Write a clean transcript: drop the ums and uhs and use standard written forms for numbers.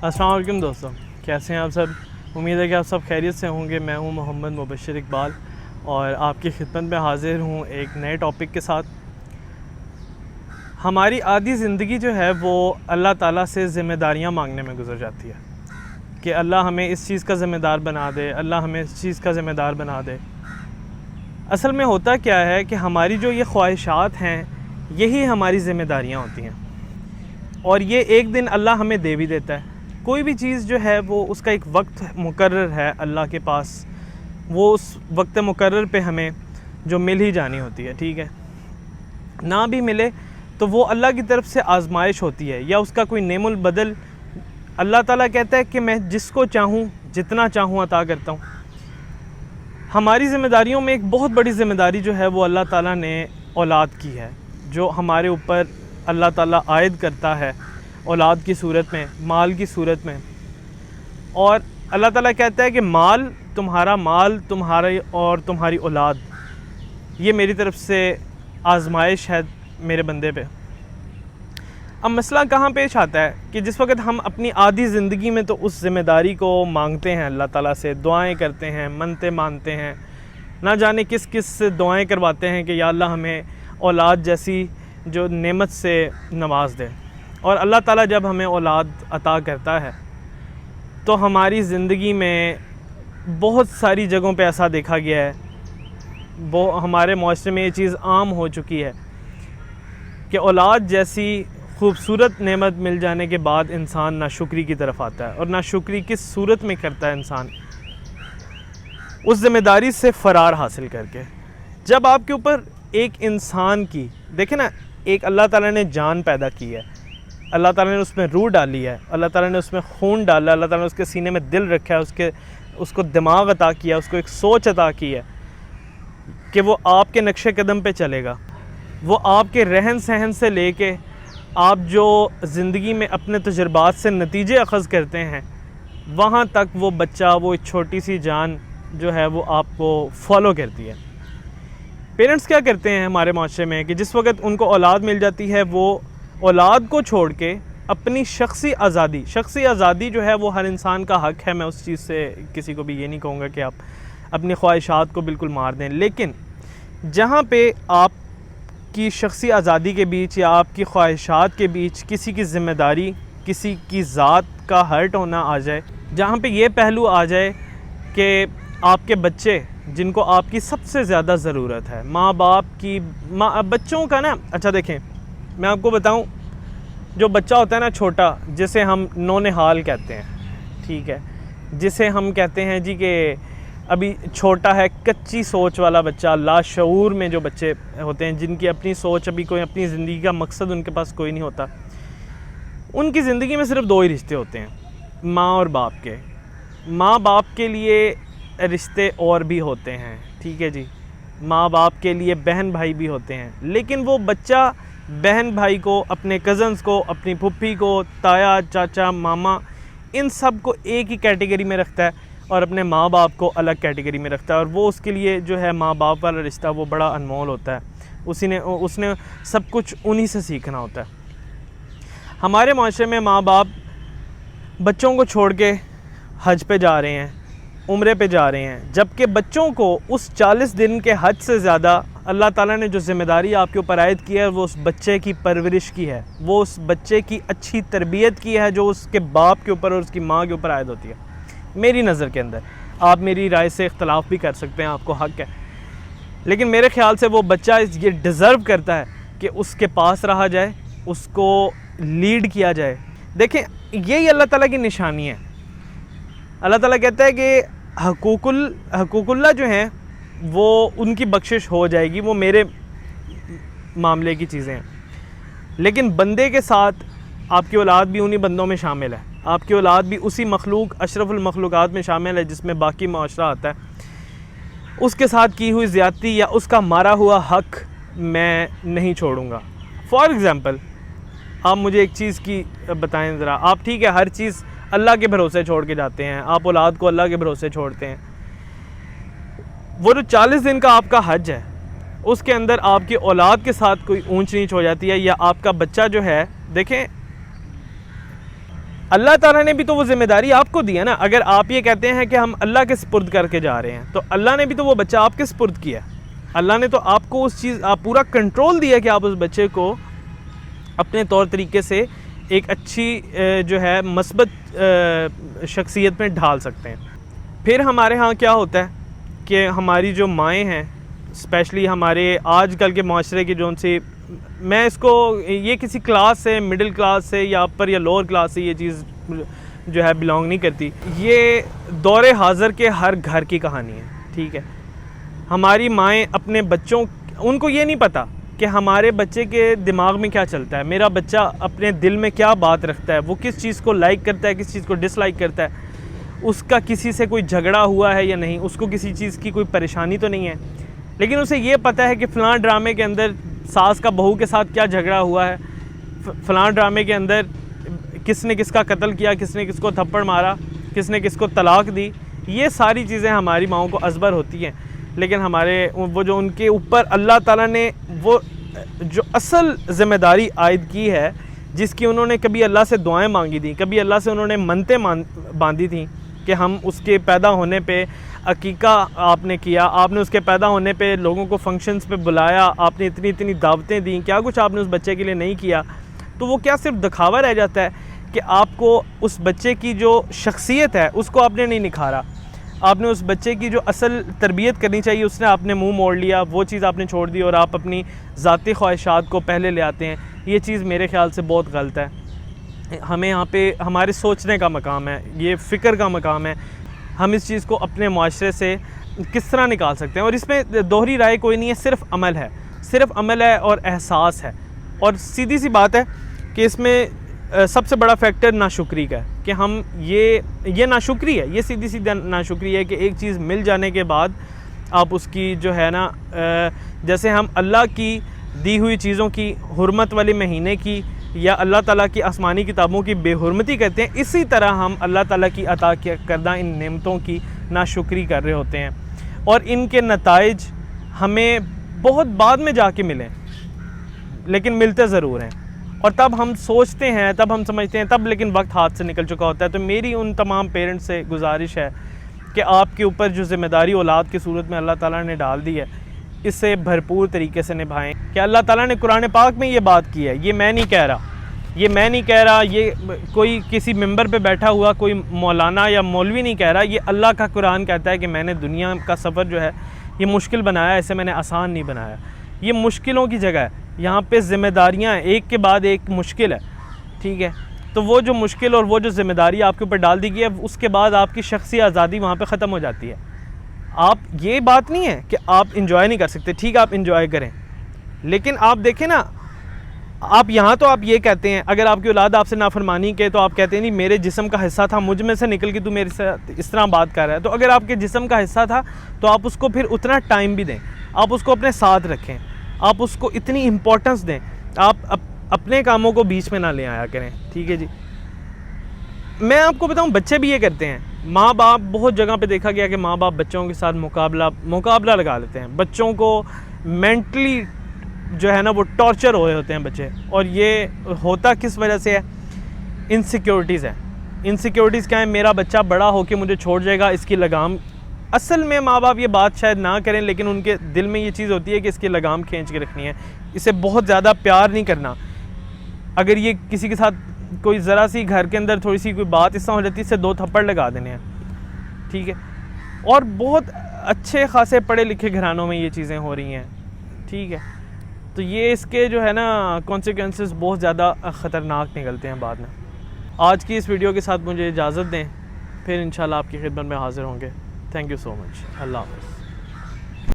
अस्सलाम वालेकुम दोस्तों, कैसे हैं आप सब। उम्मीद है कि आप सब खैरियत से होंगे। मैं हूं मोहम्मद मुबशर इकबाल और आपकी खिदमत में हाज़िर हूं एक नए टॉपिक के साथ। हमारी आधी ज़िंदगी जो है वो अल्लाह ताला से ज़िम्मेदारियां मांगने में गुजर जाती है कि अल्लाह हमें इस चीज़ का ज़िम्मेदार बना दे, अल्लाह हमें इस चीज़ का ज़िम्मेदार बना दे। असल में होता क्या है कि हमारी जो ये ख्वाहिशात हैं यही हमारी ज़िम्मेदारियां होती हैं और ये एक दिन अल्लाह हमें दे भी देता है। कोई भी चीज़ जो है वो उसका एक वक्त मुकर्रर है अल्लाह के पास, वो उस वक्त मुकर्रर पे हमें जो मिल ही जानी होती है, ठीक है। ना भी मिले तो वो अल्लाह की तरफ से आजमाइश होती है या उसका कोई नेमुल बदल। अल्लाह ताला कहता है कि मैं जिसको चाहूँ जितना चाहूँ अता करता हूँ। हमारी ज़िम्मेदारियों में एक बहुत बड़ी ज़िम्मेदारी जो है वो अल्लाह ताला ने औलाद की है, जो हमारे ऊपर अल्लाह ताला आयद करता है औलाद की सूरत में, माल की सूरत में। और अल्लाह ताला कहता है कि माल तुम्हारा और तुम्हारी औलाद, ये मेरी तरफ से आजमाइश है मेरे बंदे पे। अब मसला कहाँ पेश आता है कि जिस वक्त हम अपनी आधी ज़िंदगी में तो उस ज़िम्मेदारी को मांगते हैं अल्लाह ताला से, दुआएं करते हैं, मनते मानते हैं, ना जाने किस किस से दुआएं करवाते हैं कि या अल्लाह हमें औलाद जैसी जो नेमत से नवाज दे। और अल्लाह ताला जब हमें औलाद अता करता है तो हमारी ज़िंदगी में बहुत सारी जगहों पे ऐसा देखा गया है, वो हमारे माशरे में ये चीज़ आम हो चुकी है कि औलाद जैसी खूबसूरत नेमत मिल जाने के बाद इंसान नाशुक्री की तरफ आता है। और नाशुक्री किस सूरत में करता है इंसान? उस ज़िम्मेदारी से फ़रार हासिल करके। जब आपके ऊपर एक इंसान की, देखें ना, एक अल्लाह ताला ने जान पैदा की है, अल्लाह ताला ने उसमें रूह डाली है, अल्लाह ताला ने उसमें खून डाला, अल्लाह ताला ने उसके सीने में दिल रखा है, उसको दिमाग अता किया, उसको एक सोच अता की है कि वो आपके नक्शे कदम पे चलेगा। वो आपके रहन सहन से लेके आप जो ज़िंदगी में अपने तजुर्बात से नतीजे अखज़ करते हैं, वहाँ तक वो बच्चा, वो एक छोटी सी जान जो है वो आपको फॉलो करती है। पेरेंट्स क्या करते हैं हमारे माशरे में कि जिस वक्त उनको औलाद मिल जाती है, वो औलाद को छोड़ के अपनी शख्सी आज़ादी जो है वो हर इंसान का हक़ है। मैं उस चीज़ से किसी को भी ये नहीं कहूँगा कि आप अपनी ख्वाहिशात को बिल्कुल मार दें, लेकिन जहाँ पे आपकी शख्सी आज़ादी के बीच या आपकी ख्वाहिशात के बीच किसी की ज़िम्मेदारी, किसी की ज़ात का हर्ट होना आ जाए, जहाँ पे ये पहलू आ जाए कि आपके बच्चे जिनको आपकी सबसे ज़्यादा ज़रूरत है, माँ बाप की बच्चों का ना, अच्छा देखें मैं आपको बताऊं, जो बच्चा होता है ना छोटा, जिसे हम नौनिहाल कहते हैं, ठीक है, जिसे हम कहते हैं जी कि अभी छोटा है, कच्ची सोच वाला बच्चा, लाशऊर में जो बच्चे होते हैं जिनकी अपनी सोच, अभी कोई अपनी ज़िंदगी का मकसद उनके पास कोई नहीं होता, उनकी ज़िंदगी में सिर्फ दो ही रिश्ते होते हैं, माँ और बाप के। माँ बाप के लिए रिश्ते और भी होते हैं, ठीक है जी, माँ बाप के लिए बहन भाई भी होते हैं, लेकिन वो बच्चा बहन भाई को, अपने कज़न्स को, अपनी फुप्पी को, ताया चाचा मामा, इन सब को एक ही कैटेगरी में रखता है और अपने माँ बाप को अलग कैटेगरी में रखता है। और वो उसके लिए जो है माँ बाप वाला रिश्ता वो बड़ा अनमोल होता है, उसने सब कुछ उन्हीं से सीखना होता है। हमारे माशरे में माँ बाप बच्चों को छोड़ के हज पे जा रहे हैं, उम्रे पे जा रहे हैं, जबकि बच्चों को उस 40 दिन के हज से ज़्यादा अल्लाह ताला ने जो ज़िम्मेदारी आपके ऊपर आयद की है वो उस बच्चे की परवरिश की है, वो उस बच्चे की अच्छी तरबियत की है, जो उसके बाप के ऊपर और उसकी माँ के ऊपर आयद होती है। मेरी नज़र के अंदर, आप मेरी राय से इख्तलाफ भी कर सकते हैं, आपको हक़ है, लेकिन मेरे ख़्याल से वो बच्चा ये डिज़र्व करता है कि उसके पास रहा जाए, उसको लीड किया जाए। देखें, यही अल्लाह ताला की निशानी है। अल्लाह ताला कहता है कि हकूकुल्लाह जो हैं वो उनकी बख्शिश हो जाएगी, वो मेरे मामले की चीज़ें हैं, लेकिन बंदे के साथ आपकी औलाद भी उन्हीं बंदों में शामिल है, आपकी औलाद भी उसी मखलूक अशरफुल मखलूक़ात में शामिल है जिसमें बाकी माशरा आता है। उसके साथ की हुई ज़्यादती या उसका मारा हुआ हक़ मैं नहीं छोड़ूंगा। फॉर एग्ज़ाम्पल, आप मुझे एक चीज़ की बताएं ज़रा, आप ठीक है हर चीज़ अल्लाह के भरोसे छोड़ के जाते हैं, आप औलाद को अल्लाह के भरोसे छोड़ते हैं, वो जो 40 दिन का आपका हज है, اس کے اندر آپ کی اولاد کے ساتھ کوئی اونچ نیچ ہو جاتی ہے، یا آپ کا بچہ جو ہے، دیکھیں اللہ تعالیٰ نے بھی تو وہ ذمہ داری آپ کو دی ہے نا. اگر آپ یہ کہتے ہیں کہ ہم اللہ کے سپرد کر کے جا رہے ہیں، تو اللہ نے بھی تو وہ بچہ آپ کے سپرد کیا. اللہ نے تو آپ کو اس چیز، آپ پورا کنٹرول دیا کہ آپ اس بچے کو اپنے طور طریقے سے ایک اچھی جو ہے مثبت شخصیت میں ڈھال سکتے ہیں. پھر ہمارے ہاں کیا ہوتا ہے کہ ہماری جو مائیں ہیں، اسپیشلی ہمارے آج کل کے معاشرے کی جو ان سے، میں اس کو یہ کسی کلاس سے، مڈل کلاس سے یا اپر یا لوور کلاس سے یہ چیز جو ہے بلانگ نہیں کرتی. یہ دور حاضر کے ہر گھر کی کہانی ہے. ٹھیک ہے، ہماری مائیں اپنے بچوں، ان کو یہ نہیں پتہ کہ ہمارے بچے کے دماغ میں کیا چلتا ہے، میرا بچہ اپنے دل میں کیا بات رکھتا ہے، وہ کس چیز کو لائک کرتا ہے، کس چیز کو ڈس لائک کرتا ہے، اس کا کسی سے کوئی جھگڑا ہوا ہے یا نہیں، اس کو کسی چیز کی کوئی پریشانی تو نہیں ہے. لیکن اسے یہ پتہ ہے کہ فلاں ڈرامے کے اندر ساس کا بہو کے ساتھ کیا جھگڑا ہوا ہے، فلاں ڈرامے کے اندر کس نے کس کا قتل کیا، کس نے کس کو تھپڑ مارا، کس نے کس کو طلاق دی. یہ ساری چیزیں ہماری ماؤں کو ازبر ہوتی ہیں. لیکن ہمارے وہ جو ان کے اوپر اللہ تعالیٰ نے وہ جو اصل ذمہ داری عائد کی ہے، جس کی انہوں نے کبھی اللہ سے دعائیں مانگی تھیں، کبھی اللہ سے انہوں نے منتیں باندھی تھیں کہ ہم اس کے پیدا ہونے پہ عقیقہ آپ نے کیا، آپ نے اس کے پیدا ہونے پہ لوگوں کو فنکشنز پہ بلایا، آپ نے اتنی دعوتیں دیں، کیا کچھ آپ نے اس بچے کے لیے نہیں کیا. تو وہ کیا صرف دکھاوا رہ جاتا ہے کہ آپ کو اس بچے کی جو شخصیت ہے اس کو آپ نے نہیں نکھارا، آپ نے اس بچے کی جو اصل تربیت کرنی چاہیے اس نے آپ نے منہ موڑ لیا، وہ چیز آپ نے چھوڑ دی اور آپ اپنی ذاتی خواہشات کو پہلے لے آتے ہیں. یہ چیز میرے خیال سے بہت غلط ہے. ہمیں یہاں پہ ہمارے سوچنے کا مقام ہے، یہ فکر کا مقام ہے. ہم اس چیز کو اپنے معاشرے سے کس طرح نکال سکتے ہیں، اور اس میں دوہری رائے کوئی نہیں ہے، صرف عمل ہے، صرف عمل ہے اور احساس ہے. اور سیدھی سی بات ہے کہ اس میں سب سے بڑا فیکٹر ناشکری کا ہے کہ ہم یہ ناشکری ہے، یہ سیدھی ناشکری ہے کہ ایک چیز مل جانے کے بعد آپ اس کی جو ہے نا، جیسے ہم اللہ کی دی ہوئی چیزوں کی، حرمت والے مہینے کی یا اللہ تعالیٰ کی آسمانی کتابوں کی بے حرمتی کرتے ہیں، اسی طرح ہم اللہ تعالیٰ کی عطا کردہ ان نعمتوں کی ناشکری کر رہے ہوتے ہیں. اور ان کے نتائج ہمیں بہت بعد میں جا کے ملیں، لیکن ملتے ضرور ہیں. اور تب ہم سوچتے ہیں، تب ہم سمجھتے ہیں، تب لیکن وقت ہاتھ سے نکل چکا ہوتا ہے. تو میری ان تمام پیرنٹس سے گزارش ہے کہ آپ کے اوپر جو ذمہ داری اولاد کی صورت میں اللہ تعالیٰ نے ڈال دی ہے، اسے بھرپور طریقے سے نبھائیں. کہ اللہ تعالیٰ نے قرآن پاک میں یہ بات کی ہے، یہ میں نہیں کہہ رہا، یہ کوئی کسی ممبر پہ بیٹھا ہوا کوئی مولانا یا مولوی نہیں کہہ رہا، یہ اللہ کا قرآن کہتا ہے کہ میں نے دنیا کا سفر جو ہے یہ مشکل بنایا، اسے میں نے آسان نہیں بنایا. یہ مشکلوں کی جگہ ہے، یہاں پہ ذمہ داریاں ہیں، ایک کے بعد ایک مشکل ہے. ٹھیک ہے، تو وہ جو مشکل اور وہ جو ذمہ داری آپ کے اوپر ڈال دی گئی ہے، اس کے بعد آپ کی شخصی آزادی وہاں پہ ختم ہو جاتی ہے. آپ، یہ بات نہیں ہے کہ آپ انجوائے نہیں کر سکتے، ٹھیک ہے آپ انجوائے کریں، لیکن آپ دیکھیں نا، آپ یہاں تو آپ یہ کہتے ہیں، اگر آپ کی اولاد آپ سے نافرمانی کے تو آپ کہتے ہیں نہیں میرے جسم کا حصہ تھا، مجھ میں سے نکل کے تو میرے ساتھ اس طرح بات کر رہا ہے. تو اگر آپ کے جسم کا حصہ تھا تو آپ اس کو پھر اتنا ٹائم بھی دیں، آپ اس کو اپنے ساتھ رکھیں، آپ اس کو اتنی امپورٹنس دیں، آپ اپنے کاموں کو بیچ میں نہ لے آیا کریں. ٹھیک ہے جی، میں آپ کو بتاؤں بچے بھی یہ کرتے ہیں. ماں باپ، بہت جگہ پہ دیکھا گیا کہ ماں باپ بچوں کے ساتھ مقابلہ لگا لیتے ہیں، بچوں کو مینٹلی جو ہے نا وہ ٹارچر ہوئے ہوتے ہیں بچے. اور یہ ہوتا کس وجہ سے ہے؟ انسیکیورٹیز ہیں. انسیکیورٹیز کیا ہے؟ میرا بچہ بڑا ہو کے مجھے چھوڑ جائے گا، اس کی لگام. اصل میں ماں باپ یہ بات شاید نہ کریں، لیکن ان کے دل میں یہ چیز ہوتی ہے کہ اس کی لگام کھینچ کے رکھنی ہے، اسے بہت زیادہ پیار نہیں کرنا. اگر یہ کسی کے ساتھ کوئی ذرا سی گھر کے اندر تھوڑی سی کوئی بات اس طرح ہو جاتی ہے، اسے 2 تھپڑ لگا دینے ہیں. ٹھیک ہے، اور بہت اچھے خاصے پڑھے لکھے گھرانوں میں یہ چیزیں ہو رہی ہیں. ٹھیک ہے، تو یہ اس کے جو ہے نا کانسیکوینسز بہت زیادہ خطرناک نکلتے ہیں بعد میں. آج کی اس ویڈیو کے ساتھ مجھے اجازت دیں، پھر انشاءاللہ آپ کی خدمت میں حاضر ہوں گے. تھینک یو سو مچ. اللہ حافظ.